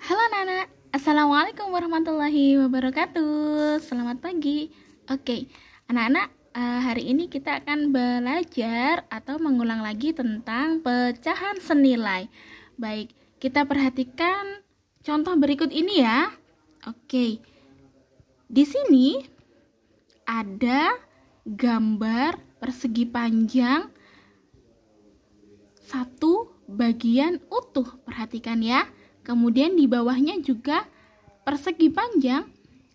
Halo anak-anak, Assalamualaikum warahmatullahi wabarakatuh. Selamat pagi. Oke, anak-anak, hari ini kita akan belajar atau mengulang lagi tentang pecahan senilai. Baik, kita perhatikan contoh berikut ini ya. Oke, di sini ada gambar persegi panjang satu bagian utuh. Perhatikan ya. Kemudian di bawahnya juga persegi panjang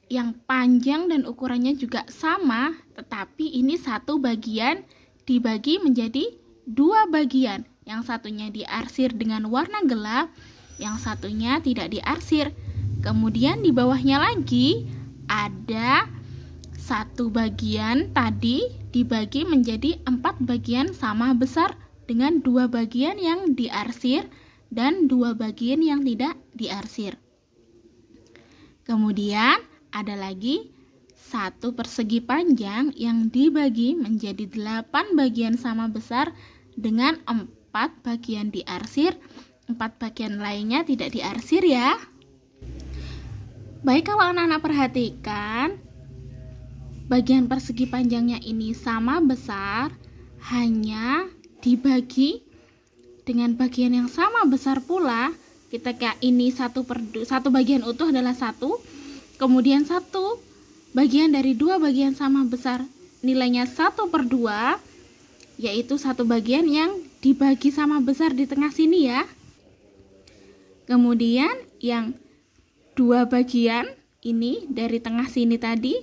yang panjang dan ukurannya juga sama, tetapi ini satu bagian dibagi menjadi dua bagian. Yang satunya diarsir dengan warna gelap, yang satunya tidak diarsir. Kemudian di bawahnya lagi ada satu bagian tadi dibagi menjadi 4 bagian sama besar dengan 2 bagian yang diarsir dan 2 bagian yang tidak diarsir. Kemudian ada lagi satu persegi panjang yang dibagi menjadi 8 bagian sama besar dengan 4 bagian diarsir, 4 bagian lainnya tidak diarsir ya. Baik, kalau anak-anak perhatikan, bagian persegi panjangnya ini sama besar, hanya dibagi dengan bagian yang sama besar pula. Kita kayak ini satu bagian utuh adalah 1, kemudian satu bagian dari 2 bagian sama besar nilainya 1/2, yaitu satu bagian yang dibagi sama besar di tengah sini ya. Kemudian yang 2 bagian ini dari tengah sini tadi,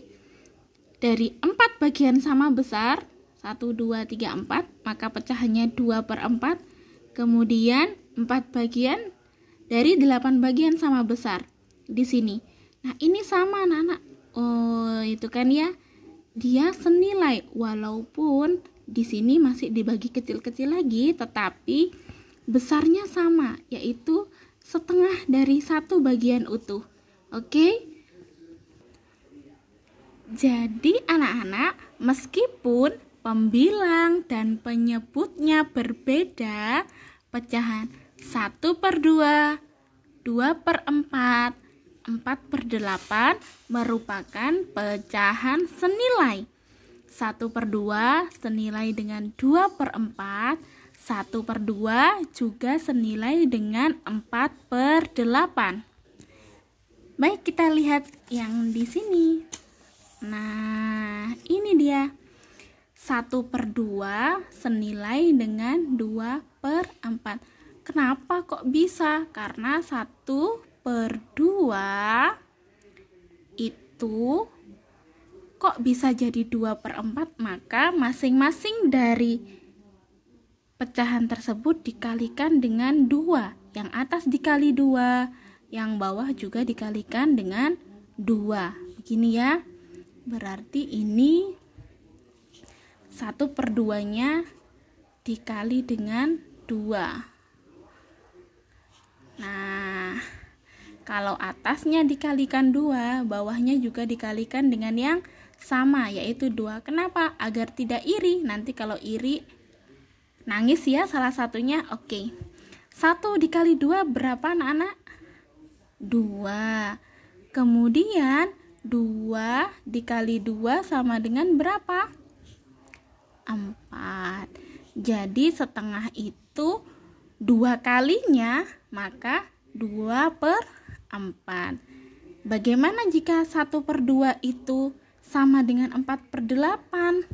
dari 4 bagian sama besar 1, 2, 3, 4, maka pecahannya 2/4. Kemudian 4 bagian dari 8 bagian sama besar di sini. Nah, ini sama anak-anak. Oh, itu kan ya. Dia senilai walaupun di sini masih dibagi kecil-kecil lagi, tetapi besarnya sama, yaitu setengah dari satu bagian utuh. Oke? Jadi anak-anak, meskipun pembilang dan penyebutnya berbeda, pecahan 1/2, 2/4, 4/8 merupakan pecahan senilai. 1/2 senilai dengan 2/4, 1/2 juga senilai dengan 4/8. Baik, kita lihat yang di sini. Nah, ini dia. 1/2 senilai dengan 2/4. Kenapa kok bisa? Karena 1/2 itu kok bisa jadi 2/4, maka masing-masing dari pecahan tersebut dikalikan dengan 2. Yang atas dikali 2, yang bawah juga dikalikan dengan 2. Begini ya. Berarti ini 1/2-nya dikali dengan 2. Nah, kalau atasnya dikalikan 2, bawahnya juga dikalikan dengan yang sama, yaitu 2. Kenapa? Agar tidak iri. Nanti kalau iri, nangis ya salah satunya. Oke. 1 dikali 2 berapa anak-anak? 2. Kemudian 2 dikali 2 sama dengan berapa? 4. Jadi setengah itu 2 kalinya, maka 2/4. Bagaimana jika 1/2 itu sama dengan 4/8?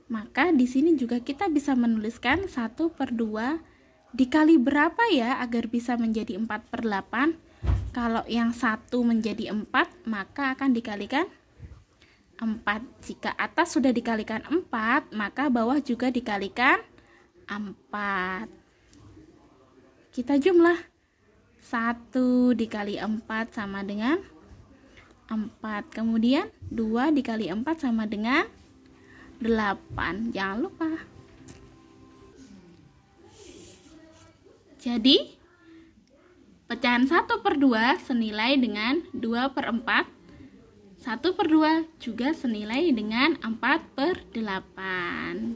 Maka di sini juga kita bisa menuliskan 1/2 dikali berapa ya agar bisa menjadi 4/8. Kalau yang 1 menjadi 4, maka akan dikalikan 4. Jika atas sudah dikalikan 4, maka bawah juga dikalikan 4. Kita jumlah. 1 dikali 4 sama dengan 4. Kemudian 2 dikali 4 sama dengan 8. Jangan lupa. Jadi, pecahan 1/2 senilai dengan 2/4. 1/2 juga senilai dengan 4/8.